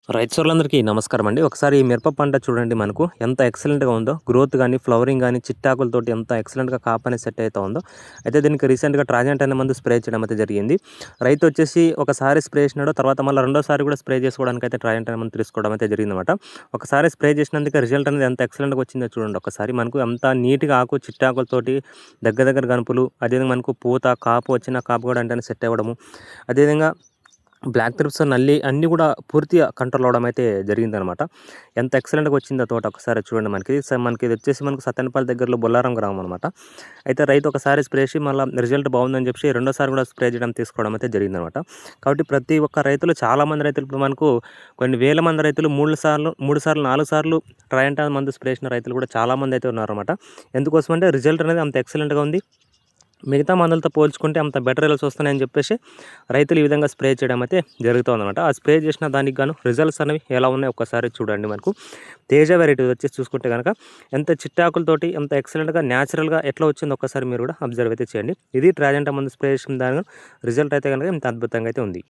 రైతు సోదరులందరికీ నమస్కారం అండి. ఒకసారి ఈ మిరప పంట చూడండి మనకు ఎంత ఎక్సలెంట్‌గా ఉందో. గ్రోత్ గాని, ఫ్లవరింగ్ గాని, చిట్టాకులతోటి ఎంత ఎక్సలెంట్‌గా కాపని సెట్ అయితా ఉందో. అయితే దీనికి రీసెంట్‌గా ట్రాజెంట్ అనే మందు స్ప్రే చేయడం అయితే జరిగింది. రైతు వచ్చేసి ఒకసారి స్ప్రే చేసినాడు. తర్వాత మళ్ళీ రెండోసారి కూడా స్ప్రే చేసుకోవడానికైతే ట్రాజెంట్ అనే మందు తీసుకోవడం అయితే జరిగిందన్నమాట. ఒకసారి స్ప్రే చేసినందుకు రిజల్ట్ అనేది ఎంత ఎక్సలెంట్‌గా వచ్చిందో చూడండి ఒకసారి. మనకు ఎంత నీట్‌గా ఆకు చిట్టాకులతోటి దగ్గర దగ్గర గనుపులు, అదేవిధంగా మనకు పూత, కాపు వచ్చిన కాపు కూడా వెంటనే సెట్ అవ్వడము. అదేవిధంగా బ్లాక్ థ్రిప్స్, నల్లి అన్నీ కూడా పూర్తిగా కంట్రోల్ అవ్వడం అయితే జరిగిందనమాట. ఎంత ఎక్సలెంట్‌గా వచ్చిందో తోట ఒకసారి చూడండి మనకి. మనకి ఇది వచ్చేసి మనకు సత్తెనపల్లి దగ్గరలో బొల్లారం గ్రామం అనమాట. అయితే రైతు ఒకసారి స్ప్రే చేసి మళ్ళా రిజల్ట్ బాగుందని చెప్పి రెండోసారి కూడా స్ప్రే చేయడం తీసుకోవడం అయితే జరిగిందనమాట. కాబట్టి ప్రతి ఒక్క రైతులు చాలామంది రైతులు ఇప్పుడు మనకు కొన్ని వేల మంది రైతులు 3 సార్లు, 4 సార్లు ట్రయంటా మందు స్ప్రే చేసిన రైతులు కూడా చాలామంది అయితే ఉన్నారనమాట. ఎందుకోసమంటే రిజల్ట్ అనేది అంత ఎక్సలెంట్‌గా ఉంది. మిగతా మందులతో పోల్చుకుంటే అంత బెటర్ రిజల్ట్స్ వస్తున్నాయని చెప్పేసి రైతులు ఈ విధంగా స్ప్రే చేయడం అయితే జరుగుతుందన్నమాట. ఆ స్ప్రే చేసిన దానికి గాను రిజల్ట్స్ అనేవి ఎలా ఉన్నాయో ఒక్కసారి చూడండి. మనకు తేజ వెరైటీ వచ్చేసి చూసుకుంటే కనుక ఎంత చిట్టాకులతోటి ఎంత ఎక్సలెంట్‌గా న్యాచురల్‌గా ఎట్లా వచ్చిందో ఒక్కసారి మీరు కూడా అబ్జర్వ్ అయితే చేయండి. ఇది ట్రాజెంటా మందు స్ప్రే చేసిన దాని రిజల్ట్ అయితే కనుక ఇంత అద్భుతంగా అయితే ఉంది.